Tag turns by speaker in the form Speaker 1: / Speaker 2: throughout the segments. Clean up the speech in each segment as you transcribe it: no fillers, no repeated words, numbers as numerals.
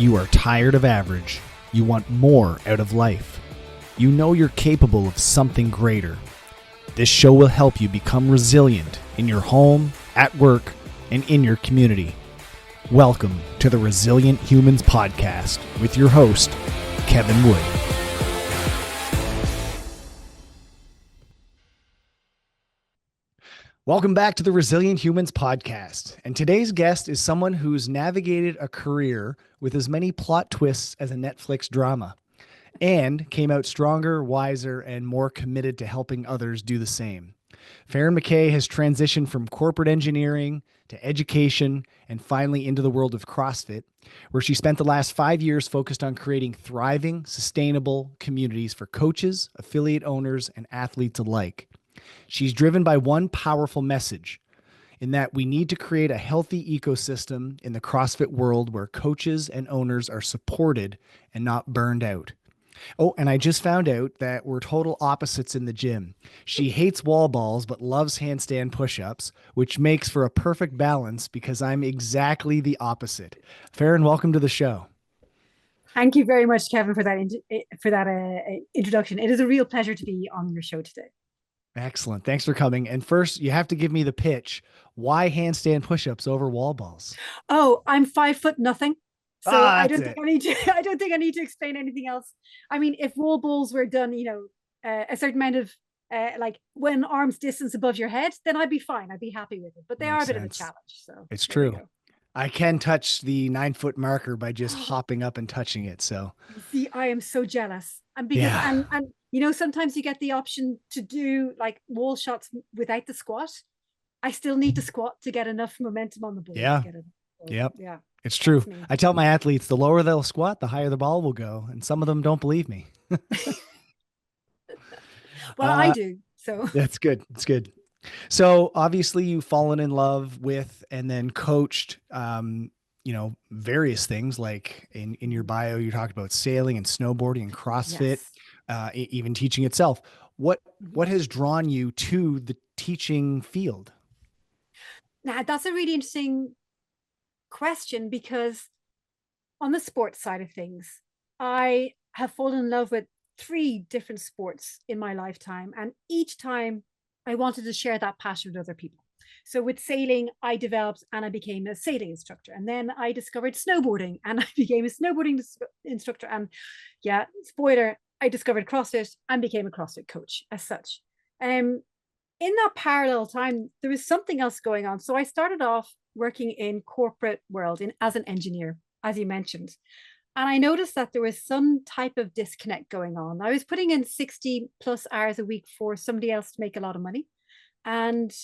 Speaker 1: You are tired of average. You want more out of life. You know you're capable of something greater. This show will help you become resilient in your home, at work, and in your community. Welcome to the Resilient Humans Podcast with your host, Kevin Wood. Welcome back to the Resilient Humans Podcast. And today's guest is someone who's navigated a career with as many plot twists as a Netflix drama and came out stronger, wiser, and more committed to helping others do the same. Farran McKay has transitioned from corporate engineering to education and finally into the world of CrossFit, where she spent the last 5 years focused on creating thriving, sustainable communities for coaches, affiliate owners, and athletes alike. She's driven by one powerful message in that we need to create a healthy ecosystem in the CrossFit world where coaches and owners are supported and not burned out. Oh, and I just found out that we're total opposites in the gym. She hates wall balls, but loves handstand push-ups, which makes for a perfect balance because I'm exactly the opposite. Farran, welcome to the show.
Speaker 2: Thank you very much, Kevin, for that introduction. It is a real pleasure to be on your show today.
Speaker 1: Excellent. Thanks for coming. And first, you have to give me the pitch. Why handstand push-ups over wall balls?
Speaker 2: Oh, I'm 5'0" nothing. So I don't
Speaker 1: think
Speaker 2: I need to explain anything else. I mean, if wall balls were done, a certain amount of like one arm's distance above your head, then I'd be fine. I'd be happy with it. But they are a bit of a challenge. So
Speaker 1: it's true. I can touch the 9-foot marker by just hopping up and touching it. So
Speaker 2: see, I am so jealous. And because and sometimes you get the option to do like wall shots without the squat. I still need to squat to get enough momentum on the ball.
Speaker 1: Yeah.
Speaker 2: To get it. So,
Speaker 1: yep.
Speaker 2: Yeah.
Speaker 1: It's true. I tell my athletes, the lower they'll squat, the higher the ball will go. And some of them don't believe me.
Speaker 2: Well, I do. So
Speaker 1: that's good. It's good. So obviously you've fallen in love with and then coached, various things like in your bio, you talked about sailing and snowboarding and CrossFit, yes. Even teaching itself. What has drawn you to the teaching field?
Speaker 2: Now, that's a really interesting question because on the sports side of things, I have fallen in love with 3 different sports in my lifetime. And each time I wanted to share that passion with other people. So with sailing, I developed and I became a sailing instructor. And then I discovered snowboarding and I became a snowboarding instructor. And yeah, spoiler, I discovered CrossFit and became a CrossFit coach as such. In that parallel time, there was something else going on. So I started off working in corporate world as an engineer, as you mentioned. And I noticed that there was some type of disconnect going on. I was putting in 60 plus hours a week for somebody else to make a lot of money. And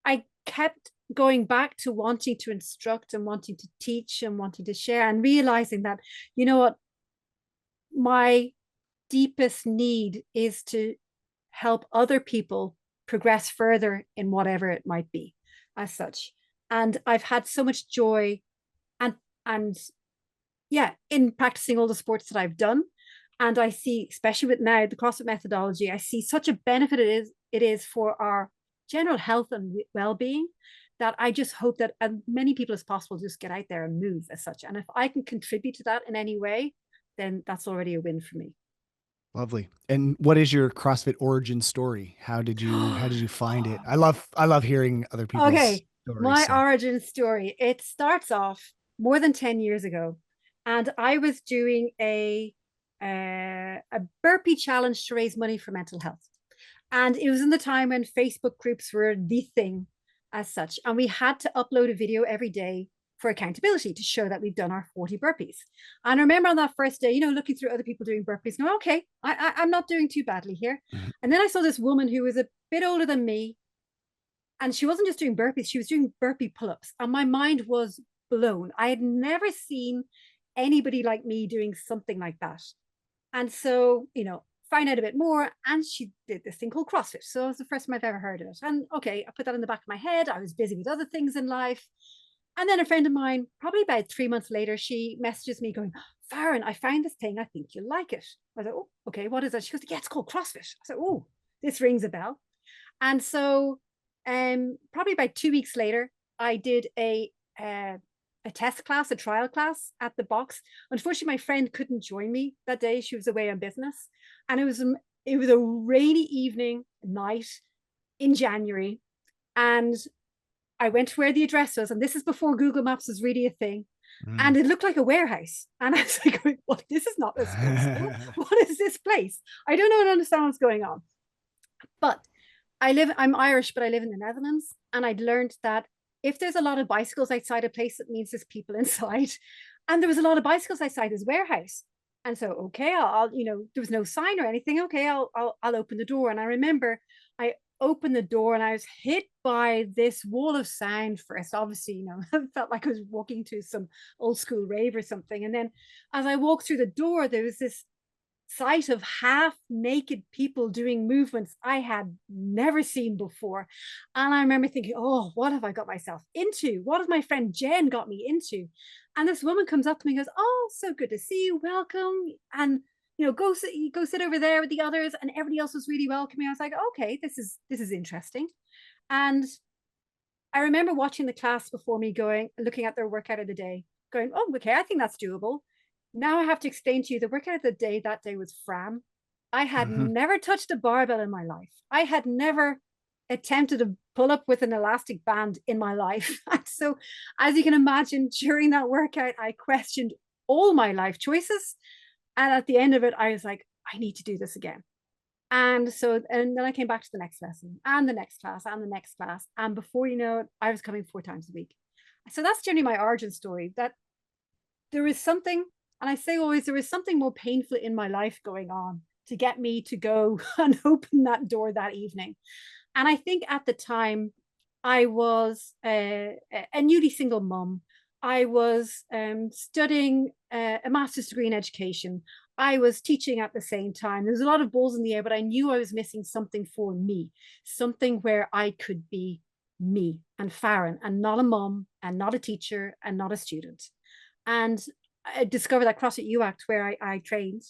Speaker 2: I kept going back to wanting to instruct and wanting to teach and wanting to share and realizing that, you know what, my deepest need is to help other people progress further in whatever it might be as such. And I've had so much joy and in practicing all the sports that I've done. And I see, especially with now the CrossFit methodology, I see such a benefit it is for our general health and well-being that I just hope that as many people as possible just get out there and move as such. And if I can contribute to that in any way, then that's already a win for me.
Speaker 1: Lovely. And what is your CrossFit origin story? How did you find it? I love hearing other people's stories.
Speaker 2: My origin story. It starts off more than 10 years ago. And I was doing a burpee challenge to raise money for mental health. And it was in the time when Facebook groups were the thing as such. And we had to upload a video every day for accountability to show that we've done our 40 burpees. And I remember on that first day, looking through other people doing burpees, going, okay, I'm not doing too badly here. Mm-hmm. And then I saw this woman who was a bit older than me. And she wasn't just doing burpees, she was doing burpee pull-ups. And my mind was blown. I had never seen anybody like me doing something like that. And so, find out a bit more. And she did this thing called CrossFit. So it was the first time I've ever heard of it. And okay, I put that in the back of my head. I was busy with other things in life. And then a friend of mine, probably about 3 months later, she messages me going, Farran, I found this thing. I think you'll like it. I was like, oh, okay, what is it? She goes, yeah, it's called CrossFit. I said, oh, this rings a bell. And so probably about 2 weeks later, I did a a test class, a trial class at the box. Unfortunately, my friend couldn't join me that day. She was away on business. And it was a rainy evening, night in January. And I went to where the address was. And this is before Google Maps was really a thing. And it looked like a warehouse. And I was like, well, this is not a sports school. What is this place? I don't understand what's going on. But I'm Irish, but I live in the Netherlands. And I'd learned that if there's a lot of bicycles outside a place, it means there's people inside. And there was a lot of bicycles outside this warehouse. And so, okay, I'll there was no sign or anything. Okay, I'll open the door. And I remember I opened the door and I was hit by this wall of sound first. Obviously, I felt like I was walking to some old school rave or something. And then as I walked through the door, there was this sight of half naked people doing movements I had never seen before. And I remember thinking, oh, what have I got myself into? What has my friend Jen got me into? And this woman comes up to me and goes, oh, so good to see you. Welcome. And go sit over there with the others. And everybody else was really welcoming. I was like, okay, this is interesting. And I remember watching the class before me looking at their workout of the day, going, oh, okay, I think that's doable. Now I have to explain to you the workout of the day that day was Farran. I had never touched a barbell in my life. I had never attempted to pull up with an elastic band in my life. And so, as you can imagine, during that workout, I questioned all my life choices. And at the end of it, I was like, I need to do this again. And then I came back to the next lesson and the next class and the next class. And before you know it, I was coming 4 times a week. So that's generally my origin story, that there is something, and I say always, there was something more painful in my life going on to get me to go and open that door that evening. And I think at the time I was a newly single mum. I was studying a master's degree in education. I was teaching at the same time. There was a lot of balls in the air, but I knew I was missing something for me, something where I could be me and Farran, and not a mum and not a teacher and not a student. And I discovered that CrossFit UACT, where I trained,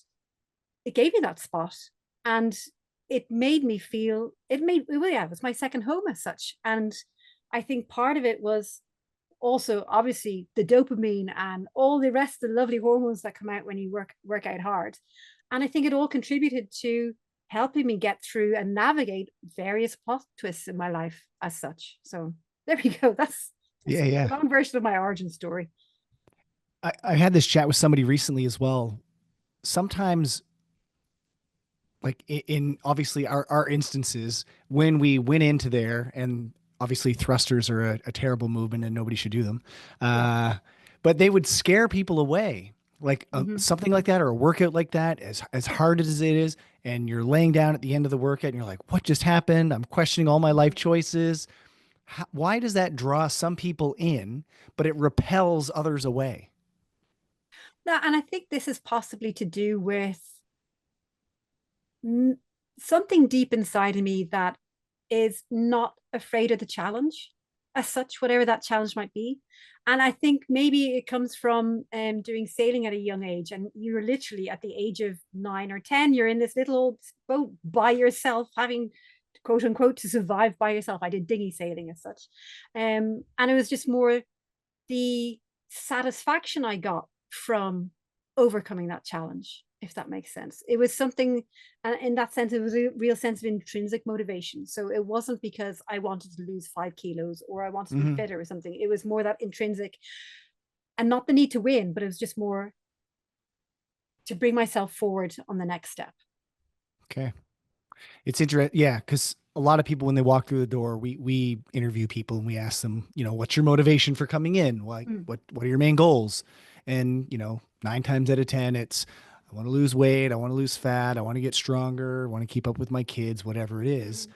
Speaker 2: it gave me that spot. And it made me feel, it was my second home as such. And I think part of it was also obviously the dopamine and all the rest of the lovely hormones that come out when you work out hard. And I think it all contributed to helping me get through and navigate various plot twists in my life as such. So there we go. That's
Speaker 1: Yeah.
Speaker 2: a long version of my origin story.
Speaker 1: I had this chat with somebody recently as well. Sometimes, like in obviously our instances, when we went into there, and obviously thrusters are a terrible movement and nobody should do them, but they would scare people away. Like something like that, or a workout like that, as hard as it is, and you're laying down at the end of the workout and you're like, what just happened? I'm questioning all my life choices. Why does that draw some people in, but it repels others away?
Speaker 2: Now, and I think this is possibly to do with something deep inside of me that is not afraid of the challenge as such, whatever that challenge might be. And I think maybe it comes from doing sailing at a young age. And you're literally at the age of 9 or 10, you're in this little boat by yourself, having quote unquote to survive by yourself. I did dinghy sailing as such. And it was just more the satisfaction I got from overcoming that challenge, if that makes sense. It was something, and in that sense, it was a real sense of intrinsic motivation. So it wasn't because I wanted to lose 5 kilos or I wanted to be fitter or something. It was more that intrinsic, and not the need to win, but it was just more to bring myself forward on the next step.
Speaker 1: Okay. It's interesting. Yeah. Cause a lot of people, when they walk through the door, we interview people and we ask them, what's your motivation for coming in? Like, what are your main goals? And, 9 times out of 10, it's, I want to lose weight. I want to lose fat. I want to get stronger. I want to keep up with my kids, whatever it is.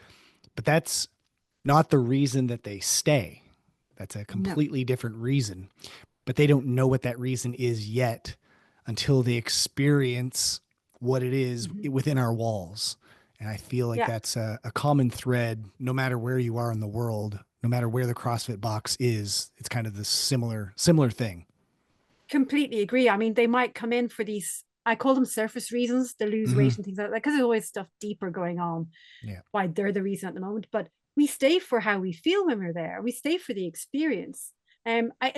Speaker 1: But that's not the reason that they stay. That's a completely different reason, but they don't know what that reason is yet until they experience what it is within our walls. And I feel like that's a common thread, no matter where you are in the world, no matter where the CrossFit box is. It's kind of this similar thing.
Speaker 2: Completely agree. I mean, they might come in for these, I call them surface reasons, to lose weight and things like that, because there's always stuff deeper going on. Yeah. Why they're the reason at the moment. But we stay for how we feel when we're there. We stay for the experience.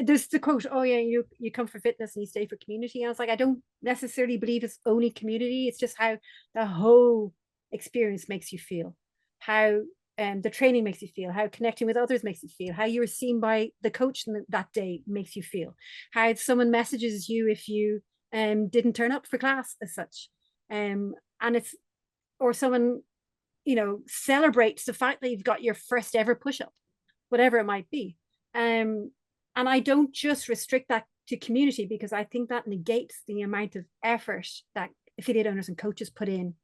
Speaker 2: There's the quote, oh yeah, you come for fitness and you stay for community. And I was like, I don't necessarily believe it's only community. It's just how the whole experience makes you feel, how the training makes you feel, how connecting with others makes you feel, how you were seen by the coach that day makes you feel, how someone messages you if you didn't turn up for class as such. And it's, or someone, celebrates the fact that you've got your first ever push-up, whatever it might be. And I don't just restrict that to community, because I think that negates the amount of effort that affiliate owners and coaches put in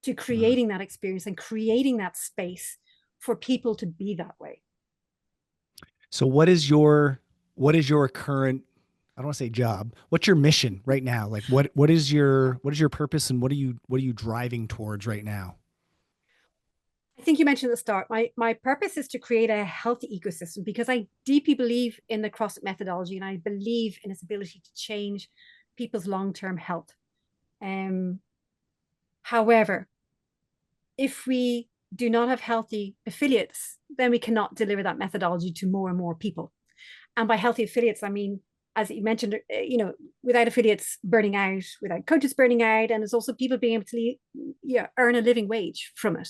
Speaker 2: to creating that experience and creating that space for people to be that way.
Speaker 1: So what is your current, I don't want to say job, what's your mission right now? Like what is your purpose, and what are you driving towards right now?
Speaker 2: I think you mentioned at the start, my purpose is to create a healthy ecosystem, because I deeply believe in the CrossFit methodology, and I believe in its ability to change people's long-term health. However, if we do not have healthy affiliates, then we cannot deliver that methodology to more and more people. And by healthy affiliates, I mean, as you mentioned, without affiliates burning out, without coaches burning out, and it's also people being able to earn a living wage from it,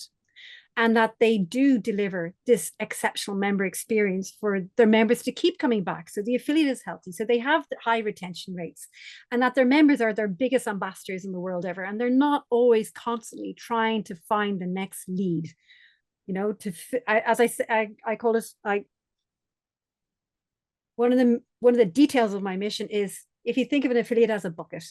Speaker 2: and that they do deliver this exceptional member experience for their members to keep coming back. So the affiliate is healthy, so they have the high retention rates, and that their members are their biggest ambassadors in the world ever. And they're not always constantly trying to find the next lead, as I say, I call it, one of the details of my mission is, if you think of an affiliate as a bucket,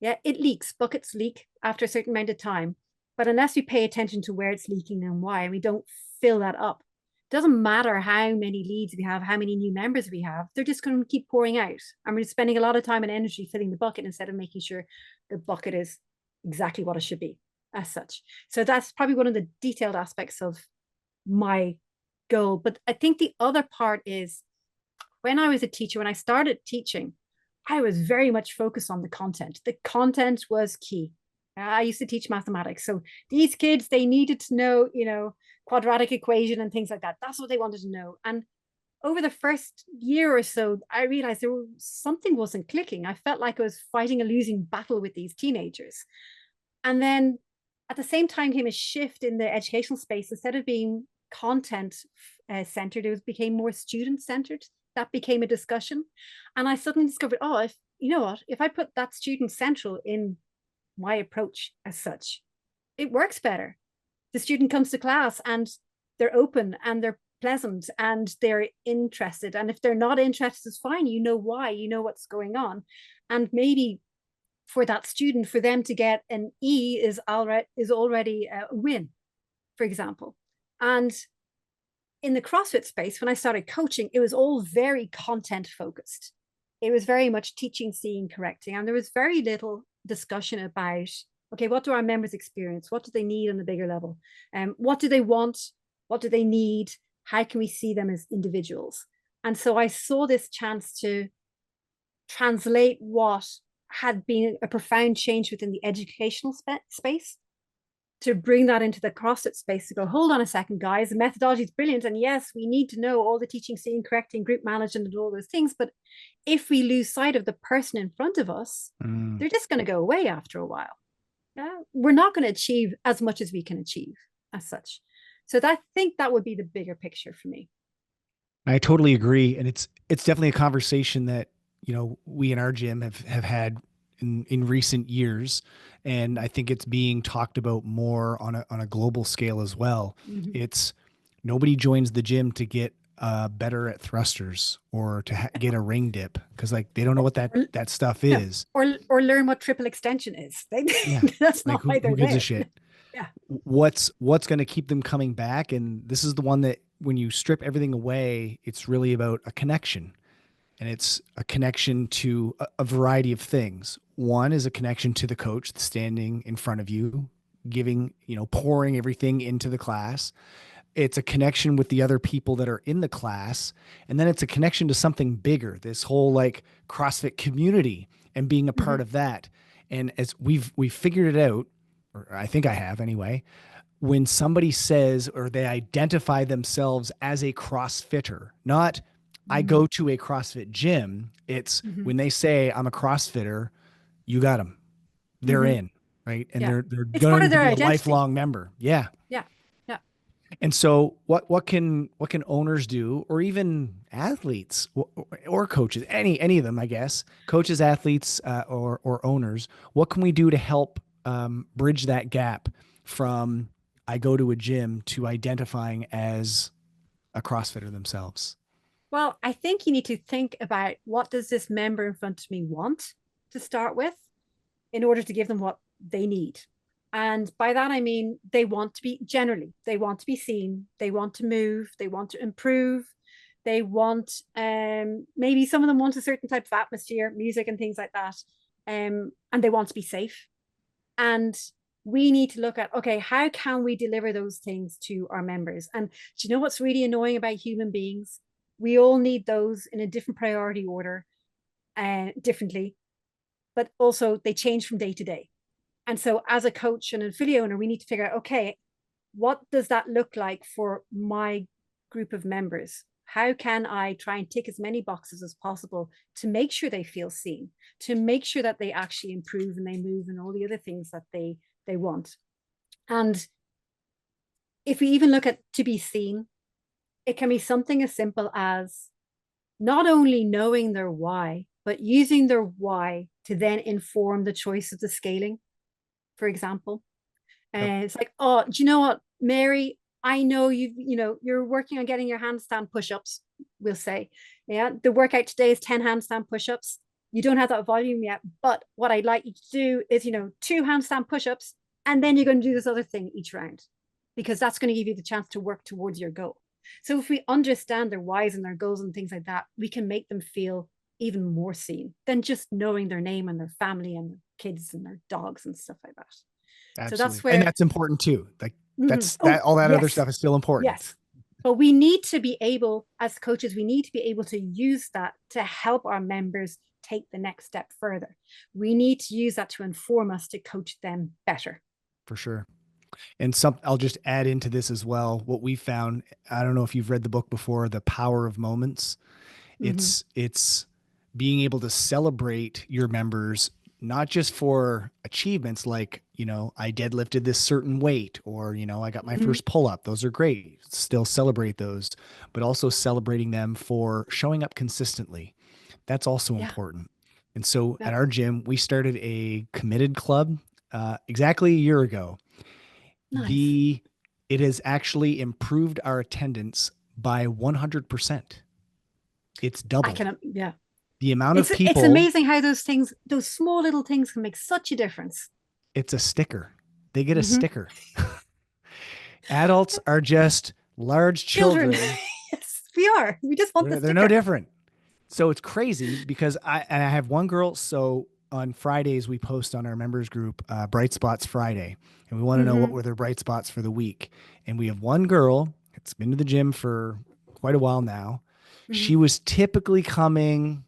Speaker 2: it leaks. Buckets leak after a certain amount of time. But unless we pay attention to where it's leaking and why, and we don't fill that up, it doesn't matter how many leads we have, how many new members we have, they're just going to keep pouring out. And we're spending a lot of time and energy filling the bucket instead of making sure the bucket is exactly what it should be as such. So that's probably one of the detailed aspects of my goal. But I think the other part is, when I was a teacher, when I started teaching, I was very much focused on the content. The content was key. I used to teach mathematics. So these kids, they needed to know, quadratic equation and things like that. That's what they wanted to know. And over the first year or so, I realized something wasn't clicking. I felt like I was fighting a losing battle with these teenagers. And then at the same time came a shift in the educational space. Instead of being content centered, it became more student centered. That became a discussion. And I suddenly discovered, if I put that student central in my approach as such, it works better. The student comes to class and they're open and they're pleasant and they're interested. And if they're not interested, it's fine. You know why, you know what's going on. And maybe for that student, for them to get an E is already a win, for example. And in the CrossFit space, when I started coaching, it was all very content focused. It was very much teaching, seeing, correcting. And there was very little discussion about, okay, what do our members experience? What do they need on the bigger level? What do they want? What do they need? How can we see them as individuals? And so I saw this chance to translate what had been a profound change within the educational space, to bring that into the CrossFit space, to go, hold on a second, guys, the methodology is brilliant. And yes, we need to know all the teaching, seeing, correcting, group management, and all those things. But if we lose sight of the person in front of us, they're just going to go away after a while. We're not going to achieve as much as we can achieve as such. So I think that would be the bigger picture for me.
Speaker 1: I totally agree. And it's definitely a conversation that, we in our gym have had in recent years. And I think it's being talked about more on a global scale as well. Mm-hmm. It's nobody joins the gym to get better at thrusters or to get a ring dip, because they don't know what that stuff is,
Speaker 2: or learn what triple extension is. That's not why they're
Speaker 1: who gives
Speaker 2: there.
Speaker 1: a shit.
Speaker 2: Yeah.
Speaker 1: What's going to keep them coming back? And this is the one that, when you strip everything away, it's really about a connection. And it's a connection to a variety of things. One is a connection to the coach standing in front of you, giving, pouring everything into the class. It's a connection with the other people that are in the class. And then it's a connection to something bigger, this whole CrossFit community, and being a part of that. And as we've figured it out, or I think I have anyway, when somebody says, or they identify themselves as a CrossFitter, not I go to a CrossFit gym, it's
Speaker 2: Mm-hmm.
Speaker 1: when they say I'm a CrossFitter, you got them. They're
Speaker 2: Mm-hmm.
Speaker 1: in, right? And
Speaker 2: Yeah.
Speaker 1: they're
Speaker 2: It's part
Speaker 1: going
Speaker 2: of
Speaker 1: to
Speaker 2: their
Speaker 1: be a
Speaker 2: identity.
Speaker 1: lifelong member. Yeah.
Speaker 2: Yeah. Yeah.
Speaker 1: And so what can owners do, or even athletes or coaches, any of them, I guess, coaches, athletes, or owners, what can we do to help bridge that gap from I go to a gym to identifying as a CrossFitter themselves?
Speaker 2: Well, I think you need to think about what does this member in front of me want to start with in order to give them what they need. And by that, I mean, they want to be seen, they want to move, they want to improve, they want, maybe some of them want a certain type of atmosphere, music and things like that. And they want to be safe. And we need to look at, okay, how can we deliver those things to our members? And do you know what's really annoying about human beings? We all need those in a different priority order, differently, but also they change from day to day. And so as a coach and an affiliate owner, we need to figure out, okay, what does that look like for my group of members? How can I try and tick as many boxes as possible to make sure they feel seen, to make sure that they actually improve and they move and all the other things that they want? And if we even look at to be seen, it can be something as simple as not only knowing their why, but using their why to then inform the choice of the scaling, for example.
Speaker 1: Yep.
Speaker 2: And it's like, oh, do you know what, Mary? I know you're working on getting your handstand push-ups, we'll say. Yeah, the workout today is 10 handstand push-ups. You don't have that volume yet, but what I'd like you to do is, 2 handstand push-ups, and then you're going to do this other thing each round, because that's going to give you the chance to work towards your goal. So if we understand their whys and their goals and things like that, we can make them feel even more seen than just knowing their name and their family and their kids and their dogs and stuff like that. So
Speaker 1: Absolutely.
Speaker 2: that's
Speaker 1: And
Speaker 2: where,
Speaker 1: that's important too. Like that's
Speaker 2: oh,
Speaker 1: that all that other
Speaker 2: yes,
Speaker 1: stuff is still important.
Speaker 2: yes. But we need to be able, as coaches, we need to be able to use that to help our members take the next step further. We need to use that to inform us to coach them better.
Speaker 1: For sure. And I'll just add into this as well. What we found, I don't know if you've read the book before, The Power of Moments.
Speaker 2: Mm-hmm.
Speaker 1: It's being able to celebrate your members, not just for achievements like, I deadlifted this certain weight, or, I got my
Speaker 2: Mm-hmm.
Speaker 1: first pull up. Those are great. Still celebrate those, but also celebrating them for showing up consistently. That's also
Speaker 2: Yeah.
Speaker 1: important. And so
Speaker 2: Yeah.
Speaker 1: at our gym, we started a committed club exactly a year ago.
Speaker 2: Nice.
Speaker 1: The It has actually improved our attendance by 100%. It's
Speaker 2: I
Speaker 1: doubled
Speaker 2: can, yeah.
Speaker 1: the amount of
Speaker 2: It's
Speaker 1: people.
Speaker 2: amazing how those things, those small little things can make such a difference.
Speaker 1: It's a sticker. They get a
Speaker 2: Mm-hmm.
Speaker 1: sticker. Adults are just large
Speaker 2: Children.
Speaker 1: children.
Speaker 2: Yes, we are. We just want the
Speaker 1: They're no
Speaker 2: sticker.
Speaker 1: different. So it's crazy because I have one girl. So on Fridays we post on our members group Bright Spots Friday, and we want to know what
Speaker 2: Mm-hmm.
Speaker 1: were their bright spots for the week. And we have one girl that's been to the gym for quite a while now.
Speaker 2: Mm-hmm.
Speaker 1: She was typically coming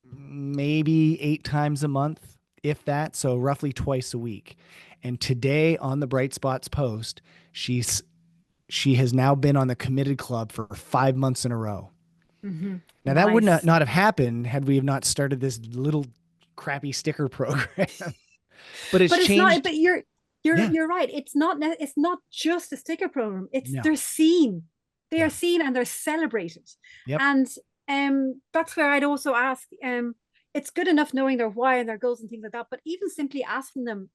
Speaker 1: maybe 8 times a month, if that. So roughly twice a week. And today on the Bright Spots post, she has now been on the committed club for 5 months in a row.
Speaker 2: Mm-hmm.
Speaker 1: Now that would
Speaker 2: Nice.
Speaker 1: not have happened had we have not started this little crappy sticker program. But it's
Speaker 2: But it's not,
Speaker 1: changed.
Speaker 2: but you're
Speaker 1: Yeah.
Speaker 2: you're right, it's not just a sticker program, it's
Speaker 1: No.
Speaker 2: they're seen, they are
Speaker 1: Yeah.
Speaker 2: seen and they're celebrated.
Speaker 1: Yep.
Speaker 2: And that's where I'd also ask, it's good enough knowing their why and their goals and things like that, but even simply asking them,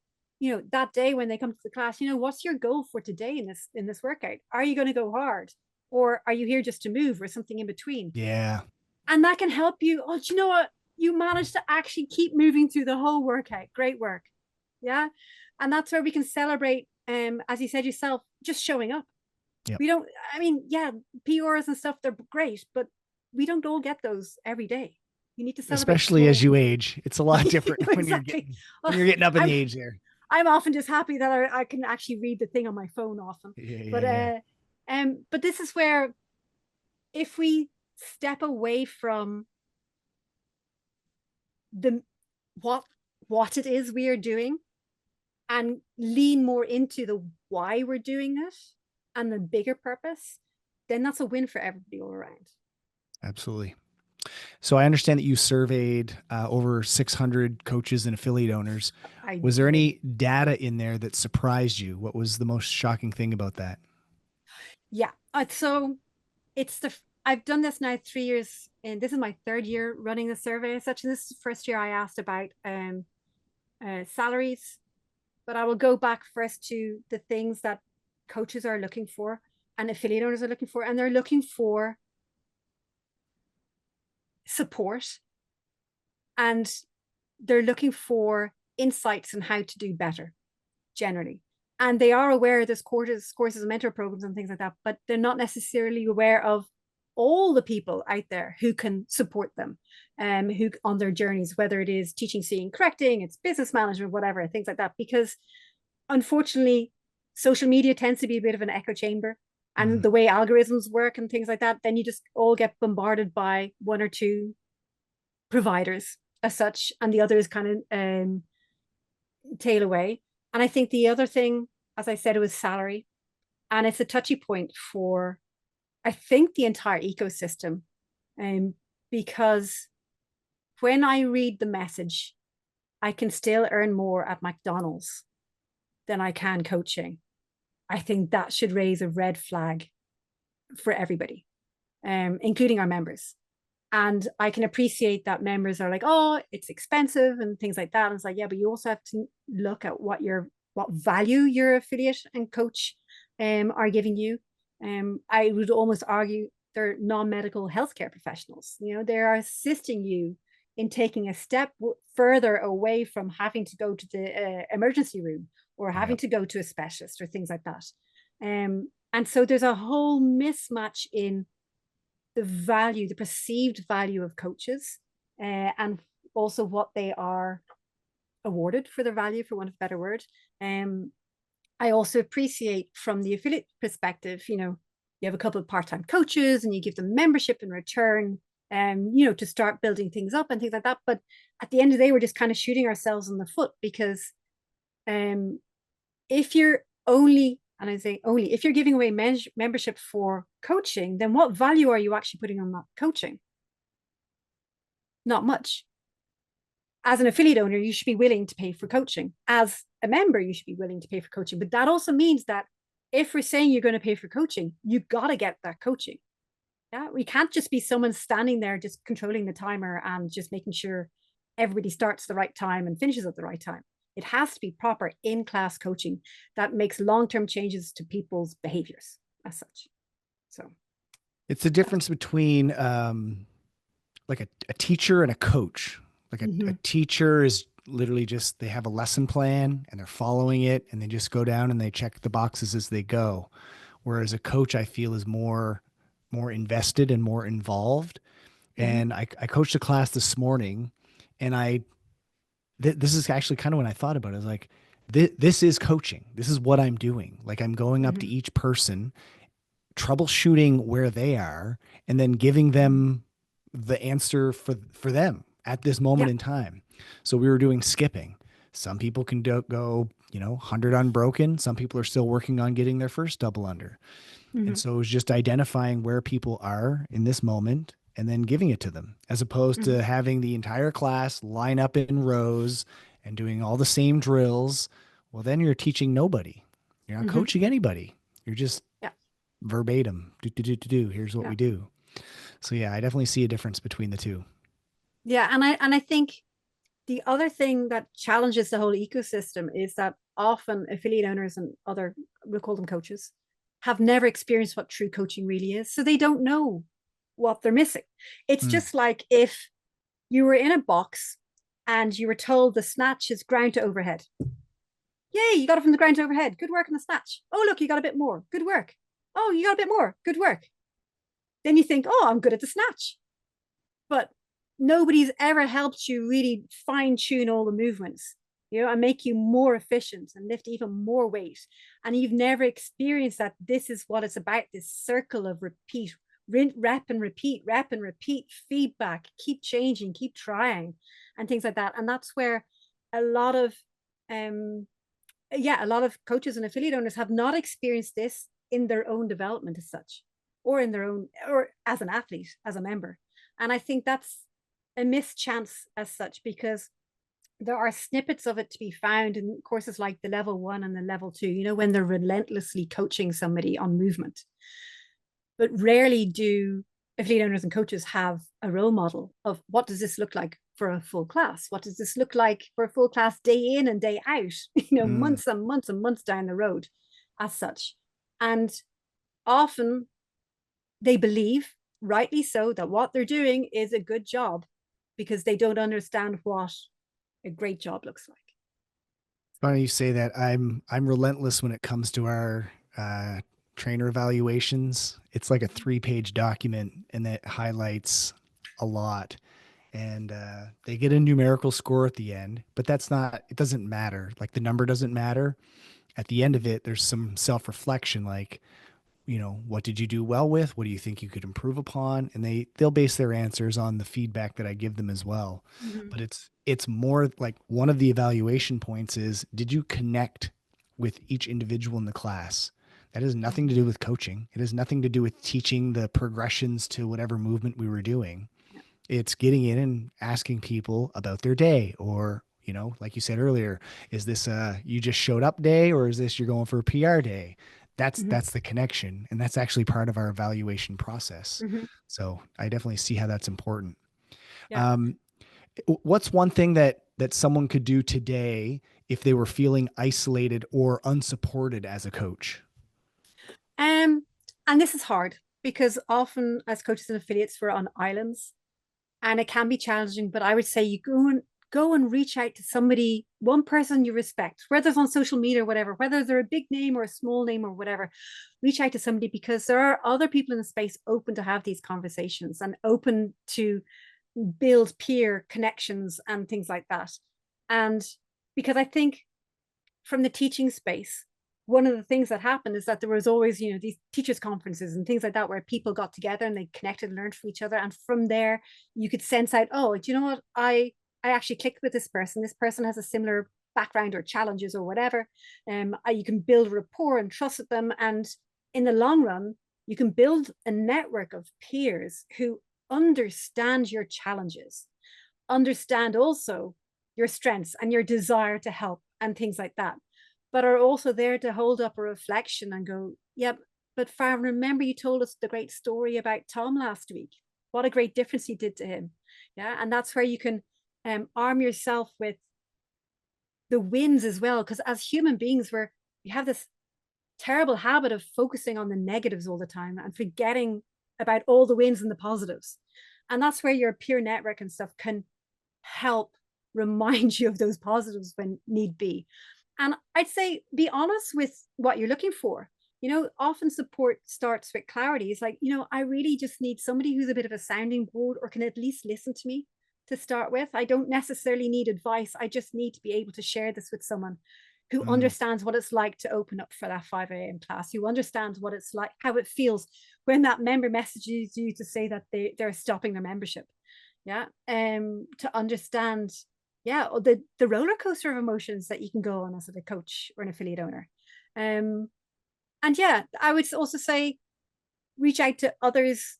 Speaker 2: that day when they come to the class, what's your goal for today in this workout? Are you going to go hard, or are you here just to move, or something in between?
Speaker 1: Yeah.
Speaker 2: And that can help you. Oh, do you know what, you managed to actually keep moving through the whole workout, great work. Yeah. And that's where we can celebrate, as you said yourself, just showing up.
Speaker 1: Yep.
Speaker 2: We don't, I mean, yeah, PRs and stuff, they're great, but we don't all get those every day. You need to celebrate
Speaker 1: Especially as
Speaker 2: small.
Speaker 1: you age, it's a lot different when you're
Speaker 2: Exactly.
Speaker 1: getting
Speaker 2: Uh,
Speaker 1: up in
Speaker 2: I'm
Speaker 1: the age there.
Speaker 2: I'm often just happy that I can actually read the thing on my phone often.
Speaker 1: Yeah.
Speaker 2: But
Speaker 1: Yeah. Yeah.
Speaker 2: but this is where, if we step away from the what what it is we are doing and lean more into the why we're doing it and the bigger purpose, then that's a win for everybody all around.
Speaker 1: Absolutely. So I understand that you surveyed over 600 coaches and affiliate owners.
Speaker 2: I
Speaker 1: Was there
Speaker 2: did.
Speaker 1: any data in there that surprised you? What was the most shocking thing about that?
Speaker 2: Yeah. So I've done this now 3 years, and this is my third year running the survey as such. And this is the first year I asked about salaries, but I will go back first to the things that coaches are looking for and affiliate owners are looking for. And they're looking for support, and they're looking for insights on how to do better generally. And they are aware there's courses and mentor programs and things like that, but they're not necessarily aware of all the people out there who can support them, who on their journeys, whether it is teaching, seeing, correcting, it's business management, whatever, things like that. Because unfortunately, social media tends to be a bit of an echo chamber. And
Speaker 1: Mm,
Speaker 2: the way algorithms work and things like that, then you just all get bombarded by one or two providers as such, and the others kind of tail away. And I think the other thing, as I said, it was salary. And it's a touchy point for, I think, the entire ecosystem. Um, because when I read the message, I can still earn more at McDonald's than I can coaching. I think that should raise a red flag for everybody, including our members. And I can appreciate that members are like, oh, it's expensive and things like that. And it's like, yeah, but you also have to look at what value your affiliate and coach are giving you. I would almost argue they're non-medical healthcare professionals. You know, they are assisting you in taking a step further away from having to go to the emergency room or having
Speaker 1: yeah.
Speaker 2: to go to a specialist or things like that. And so there's a whole mismatch in the value, the perceived value of coaches, and also what they are awarded for their value, for want of a better word. Um, I also appreciate from the affiliate perspective, you know, you have a couple of part-time coaches and you give them membership in return, you know, to start building things up and things like that. But at the end of the day, we're just kind of shooting ourselves in the foot because um, if you're only, and I say only, if you're giving away membership for coaching, then what value are you actually putting on that coaching? Not much. As an affiliate owner, you should be willing to pay for coaching. As a member, you should be willing to pay for coaching. But that also means that if we're saying you're going to pay for coaching, you got to get that coaching. Yeah, we can't just be someone standing there just controlling the timer and just making sure everybody starts the right time and finishes at the right time. It has to be proper in-class coaching that makes long-term changes to people's behaviors as such. So
Speaker 1: It's the difference between like a teacher and a coach. Like a
Speaker 2: mm-hmm.
Speaker 1: teacher is literally just they have a lesson plan and they're following it and they just go down and they check the boxes as they go. Whereas a coach, I feel, is more invested and more involved.
Speaker 2: Mm-hmm.
Speaker 1: And I coached a class this morning, and this is actually kind of when I thought about it. I was like, this is coaching. This is what I'm doing. Like I'm going up to
Speaker 2: Mm-hmm.
Speaker 1: each person, troubleshooting where they are, and then giving
Speaker 2: Mm-hmm.
Speaker 1: them the answer for them at this moment
Speaker 2: Yeah.
Speaker 1: in time. So we were doing skipping. Some people can go, 100 unbroken. Some people are still working on getting their first double under. And
Speaker 2: Mm-hmm.
Speaker 1: so it was just identifying where people are in this moment and then giving it to them, as opposed
Speaker 2: Mm-hmm.
Speaker 1: to having the entire class line up in rows and doing all the same drills. Well, then you're teaching nobody. You're not
Speaker 2: Mm-hmm.
Speaker 1: coaching anybody. You're just
Speaker 2: Yeah.
Speaker 1: verbatim. Do. Here's what
Speaker 2: Yeah.
Speaker 1: we do. So yeah, I definitely see a difference between the two.
Speaker 2: Yeah. And I think the other thing that challenges the whole ecosystem is that often affiliate owners and other, we'll call them coaches, have never experienced what true coaching really is. So they don't know what they're missing. It's
Speaker 1: Mm,
Speaker 2: just like if you were in a box and you were told the snatch is ground to overhead. Yay, you got it from the ground to overhead. Good work on the snatch. Oh, look, you got a bit more. Good work. Oh, you got a bit more. Good work. Then you think, oh, I'm good at the snatch. But nobody's ever helped you really fine tune all the movements, you know, and make you more efficient and lift even more weight. And you've never experienced that this is what it's about, this circle of repeat, rep and repeat, feedback, keep changing, keep trying, and things like that. And that's where a lot of a lot of coaches and affiliate owners have not experienced this in their own development as such. or in their own, or as an athlete, as a member. And I think that's a missed chance as such, because there are snippets of it to be found in courses like the level 1 and the level 2, when they're relentlessly coaching somebody on movement. But rarely do affiliate owners and coaches have a role model of what does this look like for a full class? What does this look like for a full class day in and day out, months and months and months down the road as such. And often they believe, rightly so, that what they're doing is a good job because they don't understand what a great job looks like.
Speaker 1: Funny you say that. I'm relentless when it comes to our trainer evaluations. It's like a 3-page document, and that highlights a lot. And they get a numerical score at the end, but it doesn't matter. Like, the number doesn't matter. At the end of it, there's some self-reflection, like, what did you do well with? What do you think you could improve upon? And they'll base their answers on the feedback that I give them as well.
Speaker 2: Mm-hmm.
Speaker 1: But it's more like, one of the evaluation points is, did you connect with each individual in the class? That has nothing to do with coaching. It has nothing to do with teaching the progressions to whatever movement we were doing.
Speaker 2: Yeah.
Speaker 1: It's getting in and asking people about their day, or, like you said earlier, is this you just showed up day, or is this you're going for a PR day? That's the connection. And that's actually part of our evaluation process.
Speaker 2: Mm-hmm.
Speaker 1: So I definitely see how that's important.
Speaker 2: Yeah.
Speaker 1: What's one thing that someone could do today if they were feeling isolated or unsupported as a coach?
Speaker 2: And this is hard because often as coaches and affiliates, we're on islands and it can be challenging, but I would say you go and reach out to somebody, one person you respect, whether it's on social media or whatever, whether they're a big name or a small name or whatever, reach out to somebody, because there are other people in the space open to have these conversations and open to build peer connections and things like that. And because I think from the teaching space, one of the things that happened is that there was always, these teachers conferences and things like that, where people got together and they connected and learned from each other. And from there, you could sense out, oh, do you know what? I actually clicked with this person. This person has a similar background or challenges or whatever. You can build rapport and trust with them. And in the long run, you can build a network of peers who understand your challenges, understand also your strengths and your desire to help and things like that, but are also there to hold up a reflection and go, yep, but Farran, remember you told us the great story about Tom last week. What a great difference he did to him. Yeah. And that's where you can arm yourself with the wins as well. Because as human beings, we have this terrible habit of focusing on the negatives all the time and forgetting about all the wins and the positives. And that's where your peer network and stuff can help remind you of those positives when need be. And I'd say be honest with what you're looking for. Often support starts with clarity. It's like, I really just need somebody who's a bit of a sounding board or can at least listen to me to start with. I don't necessarily need advice. I just need to be able to share this with someone who understands what it's like to open up for that 5 a.m. class, who understands what it's like, how it feels when that member messages you to say that they're stopping their membership. Yeah. To understand, the roller coaster of emotions that you can go on as a coach or an affiliate owner. And yeah, I would also say reach out to others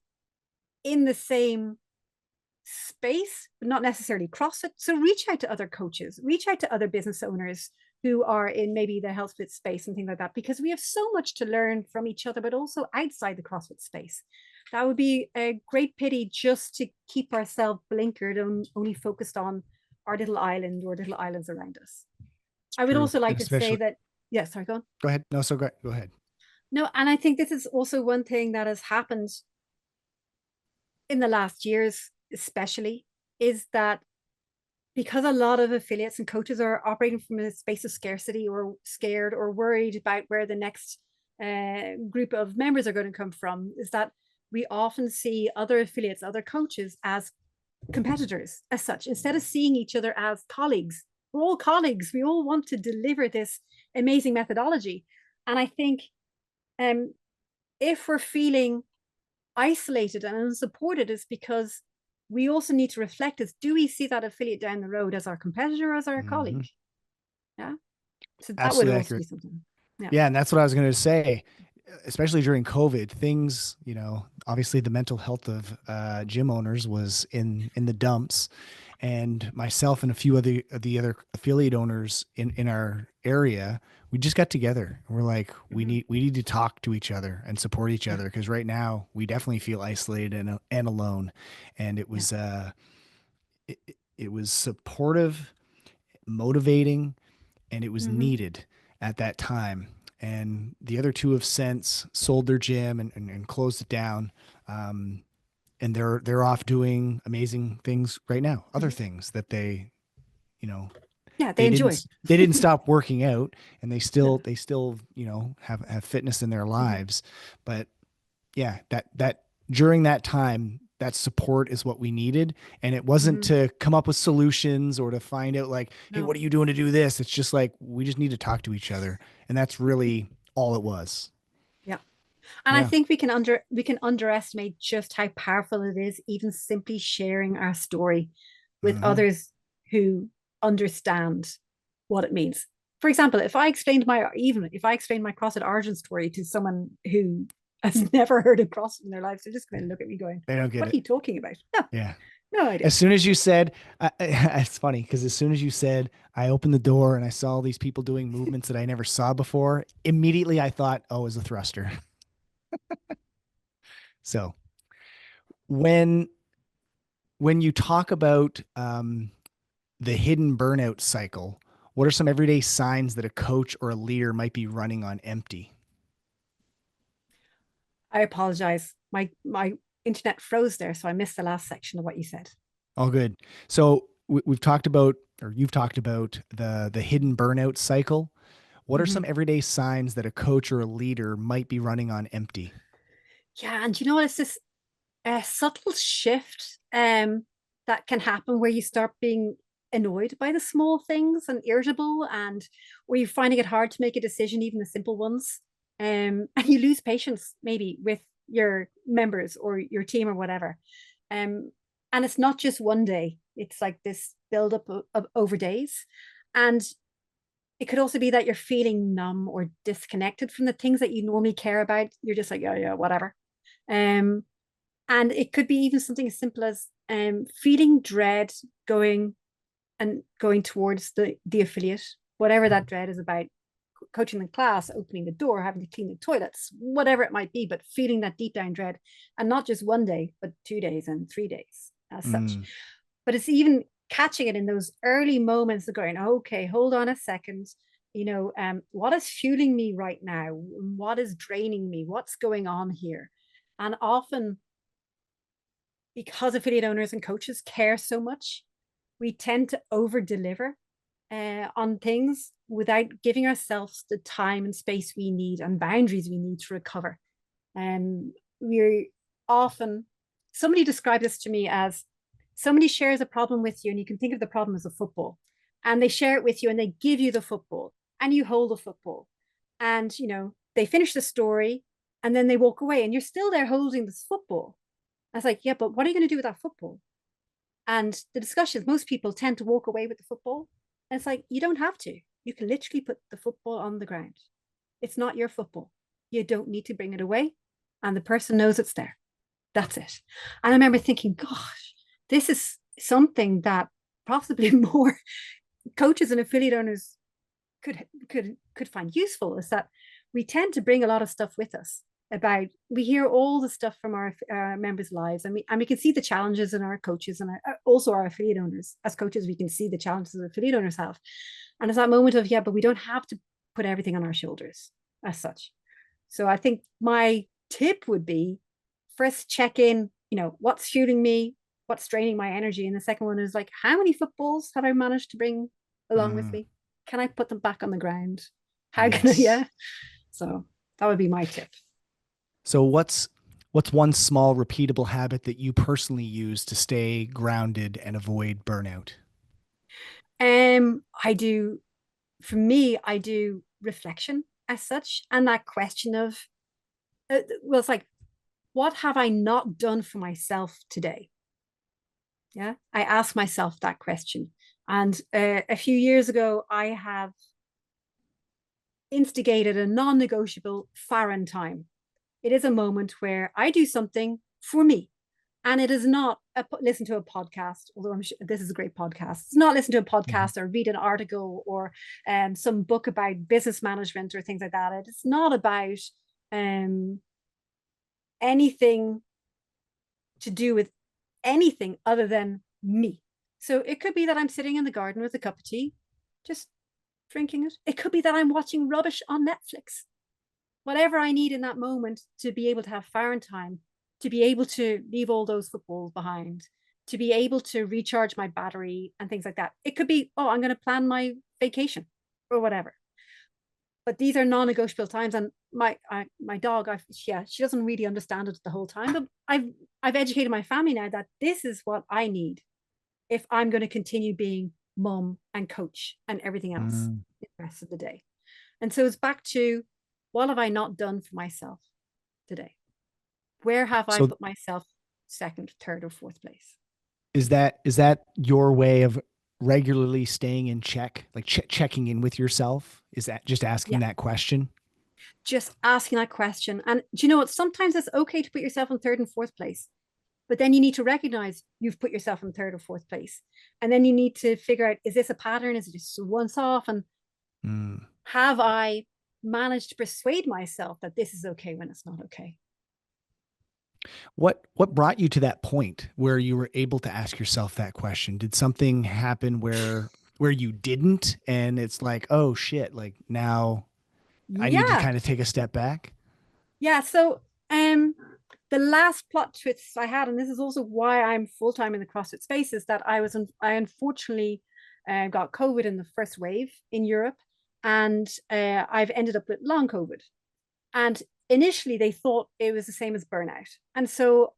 Speaker 2: in the same space, but not necessarily CrossFit. So reach out to other coaches, reach out to other business owners who are in maybe the health fit space and things like that, because we have so much to learn from each other, but also outside the CrossFit space. That would be a great pity just to keep ourselves blinkered and only focused on our little island or little islands around us. I would also like to say that, sorry, go on.
Speaker 1: Go ahead. No, so go ahead.
Speaker 2: No, and I think this is also one thing that has happened in the last years, especially, is that because a lot of affiliates and coaches are operating from a space of scarcity or scared or worried about where the next group of members are going to come from, is that we often see other affiliates, other coaches as competitors as such, instead of seeing each other as colleagues. We're all colleagues. We all want to deliver this amazing methodology. And I think if we're feeling isolated and unsupported, is because we also need to reflect as, do we see that affiliate down the road as our competitor or as our colleague? Yeah. So that
Speaker 1: Absolutely
Speaker 2: would also
Speaker 1: accurate.
Speaker 2: be something.
Speaker 1: Yeah. And that's what I was going to say. especially during COVID, things, obviously the mental health of gym owners was in the dumps, and myself and a few of the other affiliate owners in our area, we just got together and we're like,
Speaker 2: Mhm.
Speaker 1: we need to talk to each other and support each
Speaker 2: Yeah.
Speaker 1: other, because right now we definitely feel isolated and alone. And
Speaker 2: Yeah.
Speaker 1: it was supportive, motivating, and it was
Speaker 2: Hmm.
Speaker 1: needed at that time. And the other two have since sold their gym and closed it down. Um, and they're off doing amazing things right now. Other
Speaker 2: Hmm.
Speaker 1: things that you know,
Speaker 2: Yeah, they enjoy.
Speaker 1: they didn't stop working out, and
Speaker 2: No.
Speaker 1: they still, have fitness in their
Speaker 2: Hmm.
Speaker 1: lives. But yeah, that during that time, that support is what we needed. And it wasn't
Speaker 2: Hmm.
Speaker 1: to come up with solutions or to find out like, hey,
Speaker 2: No.
Speaker 1: what are you doing to do this? It's just like, we just need to talk to each other. And that's really all it was.
Speaker 2: Yeah. And I
Speaker 1: Yeah.
Speaker 2: think we can underestimate just how powerful it is, even simply sharing our story with
Speaker 1: Hmm.
Speaker 2: others who understand what it means. For example, if I explained my CrossFit origin story to someone who has never heard of CrossFit in their lives, they're just going to look at me going,
Speaker 1: They don't get
Speaker 2: "What are
Speaker 1: it.
Speaker 2: you talking about?" No,
Speaker 1: Yeah.
Speaker 2: no idea.
Speaker 1: As soon as you said, it's funny because as soon as you said, I opened the door and I saw all these people doing movements that I never saw before, immediately I thought, oh, it was a thruster. So when you talk about the hidden burnout cycle, what are some everyday signs that a coach or a leader might be running on empty?
Speaker 2: I apologize. My internet froze there, so I missed the last section of what you said.
Speaker 1: All good. So we've talked about, or you've talked about the hidden burnout cycle. What are
Speaker 2: Mm-hmm.
Speaker 1: some everyday signs that a coach or a leader might be running on empty?
Speaker 2: Yeah, and you know what? It's this subtle shift that can happen where you start being annoyed by the small things and irritable, and where you're finding it hard to make a decision, even the simple ones. And you lose patience maybe with your members or your team or whatever. Um, and it's not just one day, it's like this buildup of over days. And it could also be that you're feeling numb or disconnected from the things that you normally care about. You're just like, yeah, yeah, whatever. Um, and it could be even something as simple as feeling dread going going towards the affiliate, whatever that dread is about, coaching the class, opening the door, having to clean the toilets, whatever it might be, but feeling that deep down dread, and not just one day, but 2 days and 3 days as such.
Speaker 1: Mm,
Speaker 2: But it's even catching it in those early moments of going, okay, hold on a second. What is fueling me right now? What is draining me? What's going on here? And often, because affiliate owners and coaches care so much, we tend to over deliver on things without giving ourselves the time and space we need and boundaries we need to recover. And we're often, somebody described this to me as somebody shares a problem with you, and you can think of the problem as a football, and they share it with you and they give you the football and you hold the football, and they finish the story and then they walk away and you're still there holding this football. I was like, yeah, but what are you going to do with that football? And the discussions, most people tend to walk away with the football. And it's like, you don't have to. You can literally put the football on the ground. It's not your football. You don't need to bring it away. And the person knows it's there. That's it. And I remember thinking, gosh, this is something that possibly more coaches and affiliate owners could find useful, is that we tend to bring a lot of stuff with us. About, we hear all the stuff from our members' lives, and we can see the challenges in our coaches and also our affiliate owners. As coaches, we can see the challenges that affiliate owners have, and it's that moment of, yeah, but we don't have to put everything on our shoulders as such. So I think my tip would be, first check in, what's fueling me, what's draining my energy, and the second one is like, how many footballs have I managed to bring along with
Speaker 1: mm,
Speaker 2: me? Can I put them back on the ground? How can I?
Speaker 1: yes.
Speaker 2: Yeah. So that would be my tip.
Speaker 1: So what's one small repeatable habit that you personally use to stay grounded and avoid burnout?
Speaker 2: I do, for me, I do reflection as such, and that question of, well, it's like, what have I not done for myself today? Yeah, I ask myself that question. And a few years ago, I have instigated a non-negotiable Farran time. It is a moment where I do something for me. And it is not listen to a podcast, although I'm sure this is a great podcast. It's not listen to a podcast or read an article or some book about business management or things like that. It's not about anything to do with anything other than me. So it could be that I'm sitting in the garden with a cup of tea, just drinking it. It could be that I'm watching rubbish on Netflix. Whatever I need in that moment to be able to have Farran time, to be able to leave all those footballs behind, to be able to recharge my battery and things like that. It could be, oh, I'm going to plan my vacation or whatever. But these are non-negotiable times. And my dog, she doesn't really understand it the whole time. But I've educated my family now that this is what I need if I'm going to continue being mom and coach and everything else the rest of the day. And so it's back to, what have I not done for myself today? Where have I put myself second, third, or fourth place?
Speaker 1: Is that your way of regularly staying in check, like checking in with yourself? Is that just asking that question?
Speaker 2: Just asking that question. And do you know what? Sometimes it's okay to put yourself in third and fourth place, but then you need to recognize you've put yourself in third or fourth place. And then you need to figure out, is this a pattern? Is it just once off? And have I managed to persuade myself that this is okay when it's not okay?
Speaker 1: What brought you to that point where you were able to ask yourself that question? Did something happen where you didn't, and it's like, oh shit, like now I need to kind of take a step back?
Speaker 2: Yeah. So the last plot twists I had, and this is also why I'm full-time in the CrossFit space, is that I unfortunately got COVID in the first wave in Europe, and I've ended up with long COVID. And initially they thought it was the same as burnout. And so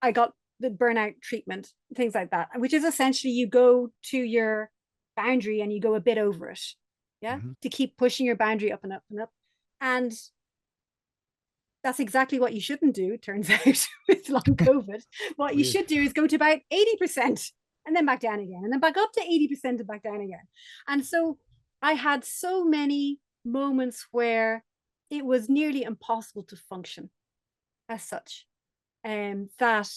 Speaker 2: I got the burnout treatment, things like that, which is essentially you go to your boundary and you go a bit over it. Yeah. To keep pushing your boundary up and up and up. And that's exactly what you shouldn't do, it turns out, with long COVID. What you should do is go to about 80% and then back down again, and then back up to 80% and back down again. And so I had so many moments where it was nearly impossible to function as such, that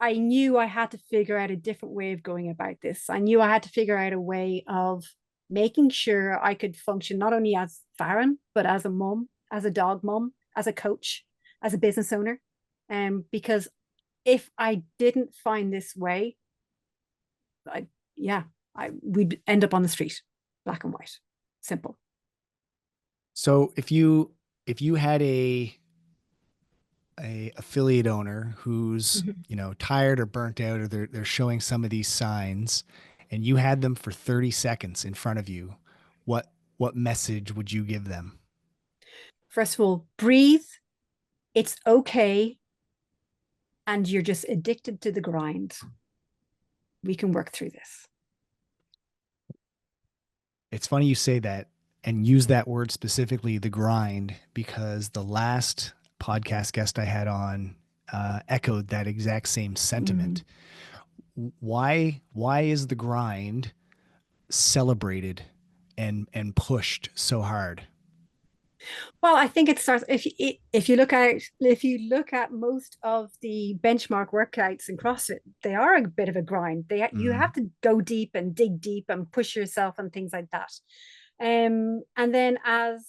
Speaker 2: I knew I had to figure out a different way of going about this. I knew I had to figure out a way of making sure I could function not only as Farran, but as a mom, as a dog mom, as a coach, as a business owner. Because if I didn't find this way, we'd end up on the street, black and white, simple.
Speaker 1: So if you had a affiliate owner who's tired or burnt out, or they're showing some of these signs, and you had them for 30 seconds in front of you, what message would you give them?
Speaker 2: First of all, breathe. It's okay. And you're just addicted to the grind. We can work through this.
Speaker 1: It's funny you say that and use that word specifically, the grind, because the last podcast guest I had on echoed that exact same sentiment. Why is the grind celebrated and pushed so hard?
Speaker 2: Well, I think it starts if you look at most of the benchmark workouts in CrossFit, they are a bit of a grind. You have to go deep and dig deep and push yourself and things like that. And then as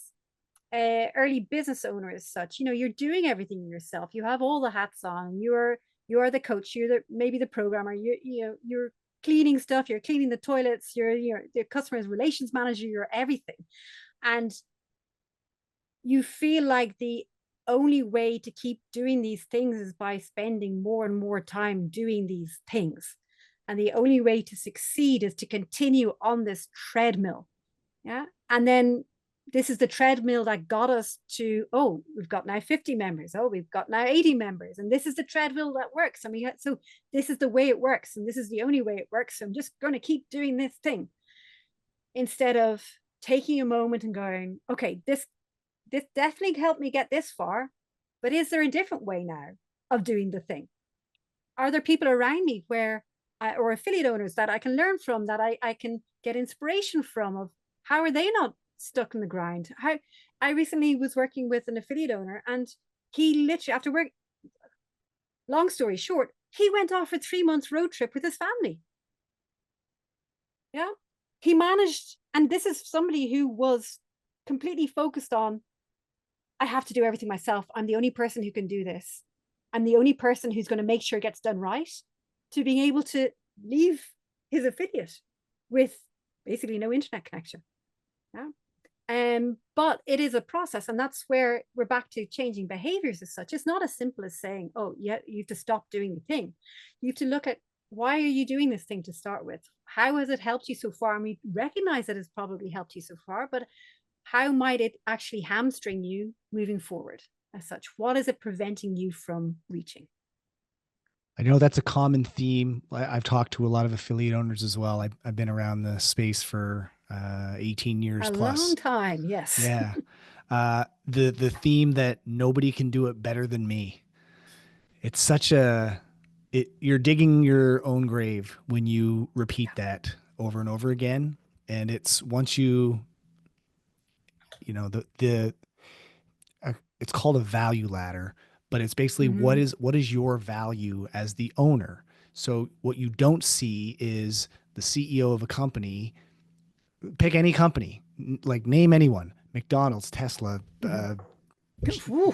Speaker 2: early business owner as such, you're doing everything yourself. You have all the hats on. You're the coach. You're maybe the programmer. You're cleaning stuff. You're cleaning the toilets. You're the customer relations manager. You're everything, and you feel like the only way to keep doing these things is by spending more and more time doing these things. And the only way to succeed is to continue on this treadmill. Yeah. And then this is the treadmill that got us to, oh, we've got now 50 members. Oh, we've got now 80 members. And this is the treadmill that works. And so this is the way it works. And this is the only way it works. So I'm just going to keep doing this thing, instead of taking a moment and going, okay, this definitely helped me get this far, but is there a different way now of doing the thing? Are there people around me or affiliate owners that I can learn from, that I can get inspiration from, of how are they not stuck in the grind. I recently was working with an affiliate owner, and he literally, after work, long story short, he went off a 3 months road trip with his family. Yeah. He managed, and this is somebody who was completely focused on, I have to do everything myself. I'm the only person who can do this. I'm the only person who's going to make sure it gets done right, to being able to leave his affiliate with basically no internet connection. Yeah. But it is a process, and that's where we're back to changing behaviors as such. It's not as simple as saying, oh, yeah, you have to stop doing the thing. You have to look at, why are you doing this thing to start with? How has it helped you so far? And we recognize that it's probably helped you so far, but how might it actually hamstring you moving forward as such? What is it preventing you from reaching?
Speaker 1: I know that's a common theme. I've talked to a lot of affiliate owners as well. I've been around the space for 18 years
Speaker 2: A
Speaker 1: plus.
Speaker 2: long time, yes.
Speaker 1: Yeah. The theme that nobody can do it better than me. It's such a you're digging your own grave when you repeat that over and over again. And it's once the it's called a value ladder, but it's basically
Speaker 2: Mm-hmm.
Speaker 1: what is your value as the owner. So what you don't see is the CEO of a company, pick any company, like name anyone, McDonald's, Tesla,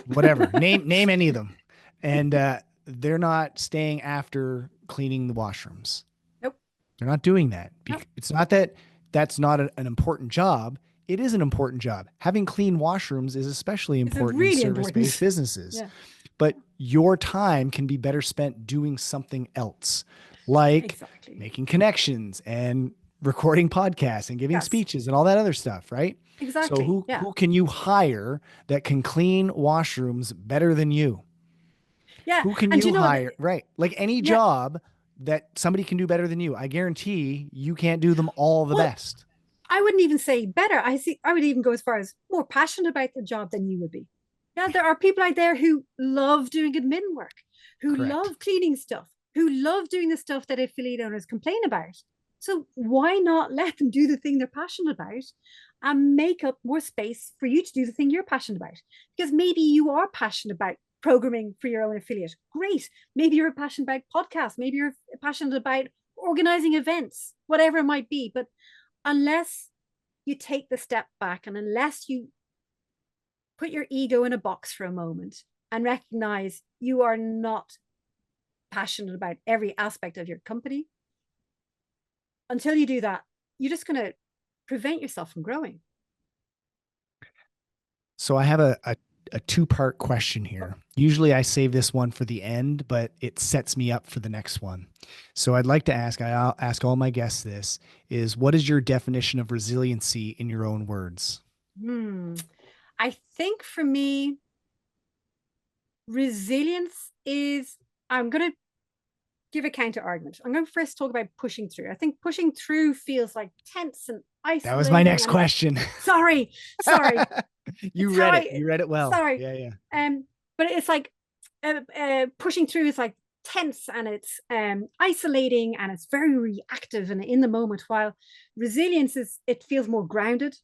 Speaker 1: whatever, name any of them, and they're not staying after cleaning the washrooms.
Speaker 2: Nope.
Speaker 1: They're not doing that.
Speaker 2: Nope.
Speaker 1: It's not that that's not an important job. It is an important job. Having clean washrooms is especially
Speaker 2: It's a
Speaker 1: important in
Speaker 2: really
Speaker 1: service-based
Speaker 2: important.
Speaker 1: businesses.
Speaker 2: Yeah,
Speaker 1: But your time can be better spent doing something else, like
Speaker 2: exactly.
Speaker 1: making connections and recording podcasts and giving
Speaker 2: Yes,
Speaker 1: speeches and all that other stuff, right? So
Speaker 2: exactly. Yeah.
Speaker 1: who can you hire that can clean washrooms better than you?
Speaker 2: Yeah.
Speaker 1: Who can
Speaker 2: And
Speaker 1: you
Speaker 2: you know what?
Speaker 1: hire? Right. Like any
Speaker 2: Yeah.
Speaker 1: job that somebody can do better than you. I guarantee you can't do them all the
Speaker 2: Well,
Speaker 1: best.
Speaker 2: I wouldn't even say better. I would even go as far as more passionate about the job than you would be. Yeah, there are people out there who love doing admin work, who
Speaker 1: Correct.
Speaker 2: love cleaning stuff, who love doing the stuff that affiliate owners complain about. So why not let them do the thing they're passionate about and make up more space for you to do the thing you're passionate about? Because maybe you are passionate about programming for your own affiliate. Great. Maybe you're passionate about podcasts. Maybe you're passionate about organizing events, whatever it might be. But unless you take the step back, and unless you put your ego in a box for a moment and recognize you are not passionate about every aspect of your company, until you do that, you're just going to prevent yourself from growing.
Speaker 1: So I have a two-part question here. Usually I save this one for the end, but it sets me up for the next one. So I'd like to ask, I'll ask all my guests this, is what is your definition of resiliency in your own words?
Speaker 2: I think for me, resilience is, I'm going to give a counter argument. I'm going to first talk about pushing through. I think pushing through feels like tense and
Speaker 1: That was my
Speaker 2: isolating.
Speaker 1: next
Speaker 2: And it's,
Speaker 1: question.
Speaker 2: sorry.
Speaker 1: You
Speaker 2: It's how
Speaker 1: read it.
Speaker 2: I,
Speaker 1: You read it well.
Speaker 2: sorry.
Speaker 1: Yeah, yeah.
Speaker 2: But it's like pushing through is like tense, and it's isolating, and it's very reactive and in the moment, while resilience is, it feels more grounded,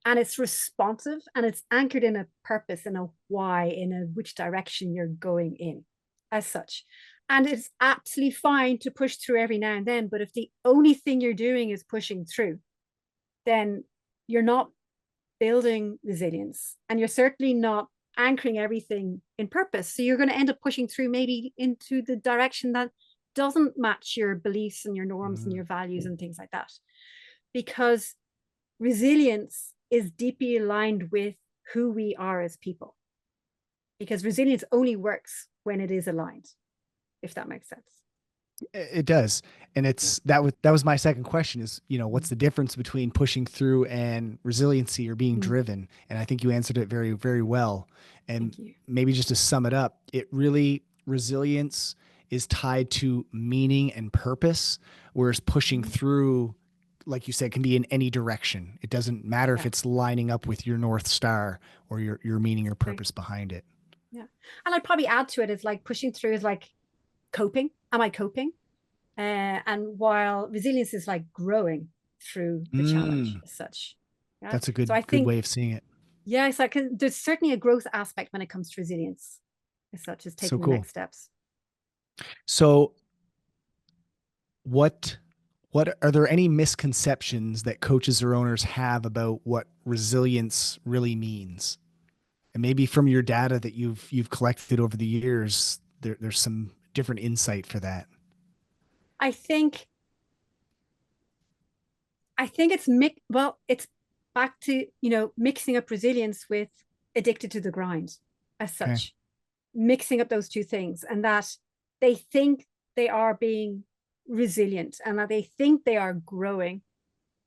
Speaker 2: and it's responsive, and it's anchored in a purpose and a why, in a which direction you're going in as such. And it's absolutely fine to push through every now and then, but if the only thing you're doing is pushing through, then you're not building resilience, and you're certainly not anchoring everything in purpose. So you're going to end up pushing through maybe into the direction that doesn't match your beliefs and your norms and
Speaker 1: Mm.
Speaker 2: your values and things like that. Because resilience is deeply aligned with who we are as people. Because resilience only works when it is aligned, if that makes sense.
Speaker 1: It does. And it's that was my second question is, what's the difference between pushing through and resiliency or being driven? And I think you answered it very, very well. And
Speaker 2: Thank you.
Speaker 1: maybe just to sum it up, resilience is tied to meaning and purpose, whereas pushing through, like you said, can be in any direction. It doesn't matter if
Speaker 2: Yeah.
Speaker 1: it's lining up with your North Star or your meaning or
Speaker 2: Right.
Speaker 1: purpose behind it.
Speaker 2: Yeah. And I'd probably add to it is like pushing through is like coping. Am I coping? And while resilience is like growing through the challenge
Speaker 1: Mm.
Speaker 2: as such. Yeah.
Speaker 1: That's a
Speaker 2: So I
Speaker 1: good
Speaker 2: think,
Speaker 1: way of seeing it.
Speaker 2: yeah, it's like there's certainly a growth aspect when it comes to resilience, as such as
Speaker 1: So
Speaker 2: taking the
Speaker 1: cool.
Speaker 2: next steps.
Speaker 1: So what what are there any misconceptions that coaches or owners have about what resilience really means? And maybe from your data that you've collected over the years, there's some different insight for that.
Speaker 2: I think it's it's back to, mixing up resilience with addicted to the grind as
Speaker 1: Okay.
Speaker 2: such, mixing up those two things, and that they think they are being resilient and that they think they are growing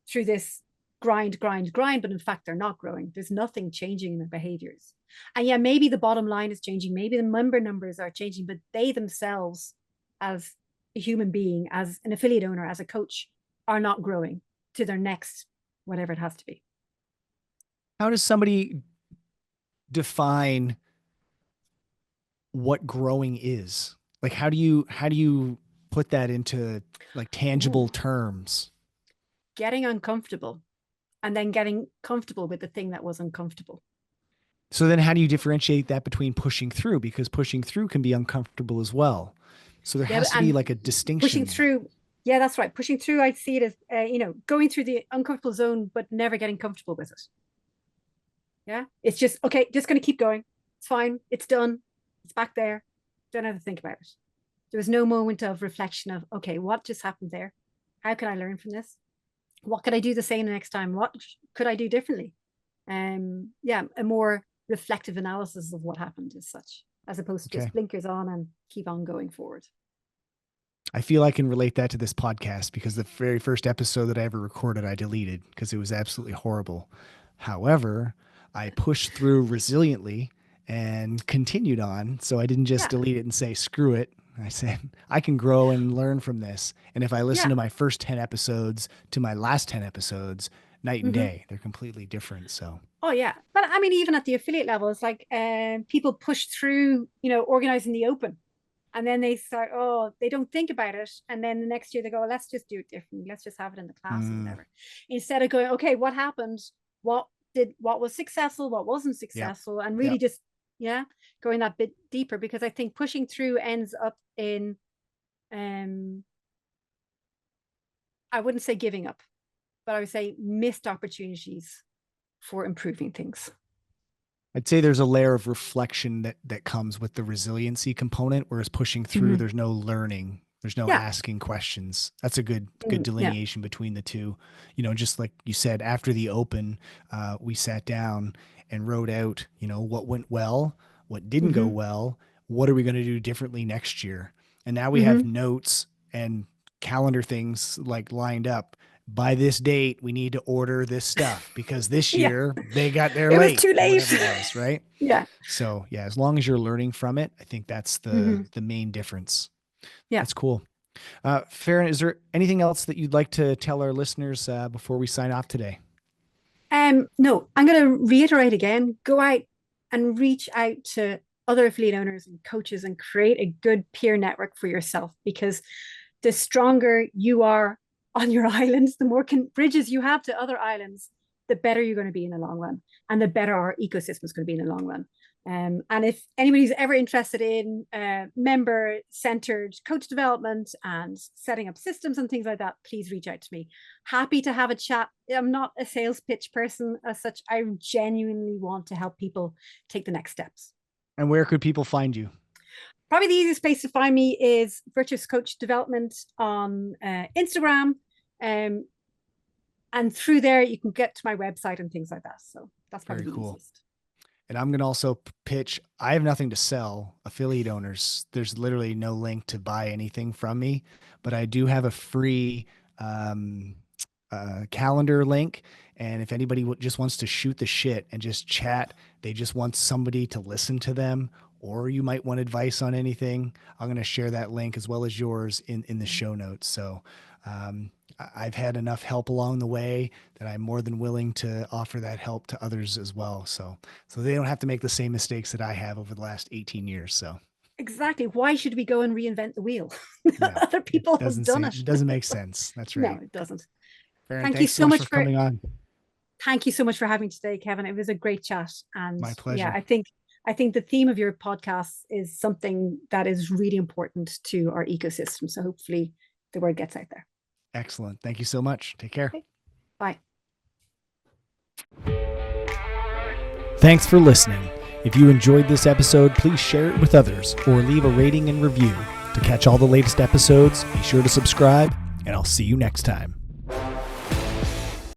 Speaker 2: through this grind, but in fact they're not growing. There's nothing changing in their behaviors. And yeah, maybe the bottom line is changing, maybe the member numbers are changing, but they themselves, as a human being, as an affiliate owner, as a coach, are not growing to their next whatever it has to be.
Speaker 1: How does somebody define what growing is? Like how do you put that into like tangible
Speaker 2: Ooh,
Speaker 1: terms?
Speaker 2: getting uncomfortable and then getting comfortable with the thing that was uncomfortable.
Speaker 1: So then how do you differentiate that between pushing through? Because pushing through can be uncomfortable as well. So there
Speaker 2: Yeah,
Speaker 1: has to be
Speaker 2: and
Speaker 1: like a
Speaker 2: pushing
Speaker 1: distinction there.
Speaker 2: through. Yeah, that's right. Pushing through, I see it as, going through the uncomfortable zone, but never getting comfortable with it. Yeah. It's just, okay, just going to keep going. It's fine. It's done. It's back there. Don't have to think about it. There was no moment of reflection of, okay, what just happened there? How can I learn from this? What could I do the same the next time? What could I do differently? Yeah, a more reflective analysis of what happened as such, as opposed to
Speaker 1: Okay.
Speaker 2: just blinkers on and keep on going forward.
Speaker 1: I feel I can relate that to this podcast because the very first episode that I ever recorded, I deleted because it was absolutely horrible. However, I pushed through resiliently and continued on. So I didn't just
Speaker 2: Yeah.
Speaker 1: delete it and say, screw it. I said, I can grow and learn from this. And if I listen
Speaker 2: Yeah.
Speaker 1: to my first 10 episodes to my last 10 episodes, night and
Speaker 2: Mm-hmm.
Speaker 1: day, they're completely different. So,
Speaker 2: Oh yeah, but I mean, even at the affiliate level, it's like people push through, organizing the open, and then they start. Oh, they don't think about it, and then the next year they go, well, let's just do it differently. Let's just have it in the class or
Speaker 1: mm,
Speaker 2: whatever, instead of going, okay, what happened? What was successful? What wasn't
Speaker 1: yep,
Speaker 2: successful? And really
Speaker 1: yep.
Speaker 2: just, yeah, going that bit deeper, because I think pushing through ends up in, um, I wouldn't say giving up, but I would say missed opportunities for improving things.
Speaker 1: I'd say there's a layer of reflection that comes with the resiliency component, whereas pushing through,
Speaker 2: Mm-hmm.
Speaker 1: there's no learning, there's no
Speaker 2: Yeah.
Speaker 1: asking questions. That's a good
Speaker 2: Yeah.
Speaker 1: delineation between the two. Just like you said, after the open, we sat down and wrote out, what went well, what didn't go
Speaker 2: Mm-hmm.
Speaker 1: well, what are we going to do differently next year, and now we have
Speaker 2: Mm-hmm.
Speaker 1: notes and calendar things like lined up. By this date, we need to order this stuff because this
Speaker 2: Yeah.
Speaker 1: year they got there
Speaker 2: It was
Speaker 1: late
Speaker 2: too
Speaker 1: or
Speaker 2: late.
Speaker 1: whatever it was, right?
Speaker 2: Yeah.
Speaker 1: So yeah, as long as you're learning from it, I think that's
Speaker 2: Mm-hmm.
Speaker 1: the main difference.
Speaker 2: Yeah.
Speaker 1: That's cool. Farran, is there anything else that you'd like to tell our listeners before we sign off today?
Speaker 2: No, I'm going to reiterate again, go out and reach out to other affiliate owners and coaches and create a good peer network for yourself, because the stronger you are on your islands, the more bridges you have to other islands, the better you're going to be in the long run, and the better our ecosystem is going to be in the long run. And if anybody's ever interested in member centered coach development and setting up systems and things like that, please reach out to me. Happy to have a chat. I'm not a sales pitch person as such. I genuinely want to help people take the next steps.
Speaker 1: And where could people find you?
Speaker 2: Probably the easiest place to find me is Virtuous Coach Development on Instagram. Um, and through there, you can get to my website and things like that. So that's probably
Speaker 1: Very
Speaker 2: the
Speaker 1: cool.
Speaker 2: easiest.
Speaker 1: And I'm going to also pitch. I have nothing to sell affiliate owners. There's literally no link to buy anything from me, but I do have a free um, calendar link. And if anybody just wants to shoot the shit and just chat, they just want somebody to listen to them, or you might want advice on anything, I'm going to share that link as well as yours in the show notes. So um, I've had enough help along the way that I'm more than willing to offer that help to others as well. So they don't have to make the same mistakes that I have over the last 18 years. So
Speaker 2: Exactly. Why should we go and reinvent the wheel?
Speaker 1: no,
Speaker 2: Other
Speaker 1: it
Speaker 2: people have
Speaker 1: doesn't
Speaker 2: done
Speaker 1: say,
Speaker 2: it.
Speaker 1: it doesn't make sense. That's
Speaker 2: No,
Speaker 1: right.
Speaker 2: it doesn't.
Speaker 1: Farran,
Speaker 2: Thank you
Speaker 1: thanks so
Speaker 2: so
Speaker 1: much
Speaker 2: much
Speaker 1: for
Speaker 2: for
Speaker 1: coming on.
Speaker 2: thank you so much for having me today, Kevin. It was a great chat. And
Speaker 1: My pleasure.
Speaker 2: yeah, I think the theme of your podcast is something that is really important to our ecosystem. So hopefully the word gets out there.
Speaker 1: Excellent. Thank you so much. Take care.
Speaker 2: Okay. Bye.
Speaker 1: Thanks for listening. If you enjoyed this episode, please share it with others or leave a rating and review. To catch all the latest episodes, be sure to subscribe, and I'll see you next time.